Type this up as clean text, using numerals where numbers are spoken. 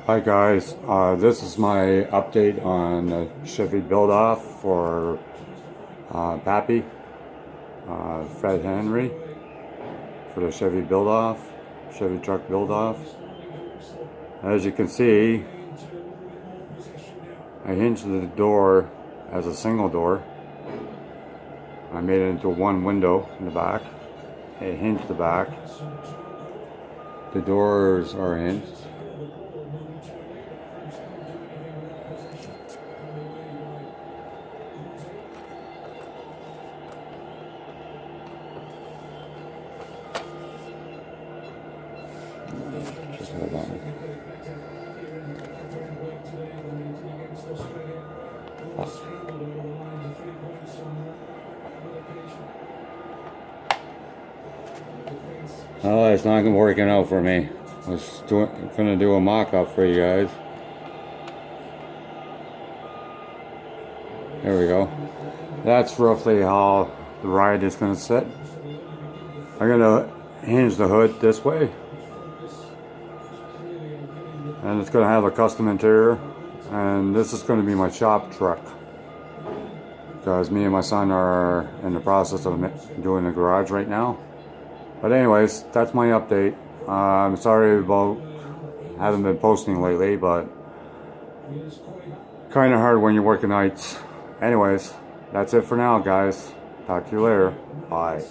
Hi guys, this is my update on the Chevy build-off for Pappy, Fred Henry, for the Chevy build-off, Chevy Truck build-off. As you can see, I hinged the door as a single door. I made it into one window in the back. I hinged the back. The doors are hinged. Just hold on. Oh, it's not working out for me. I was gonna do a mock-up for you guys. There we go. That's roughly how the ride is gonna sit. I'm gonna hinge the hood this way. And it's gonna have a custom interior. And this is gonna be my shop truck, because me and my son are in the process of doing the garage right now. But anyways, that's my update. I'm sorry about haven't been posting lately, but kind of hard when you're working nights. Anyways, that's it for now, guys. Talk to you later. Bye.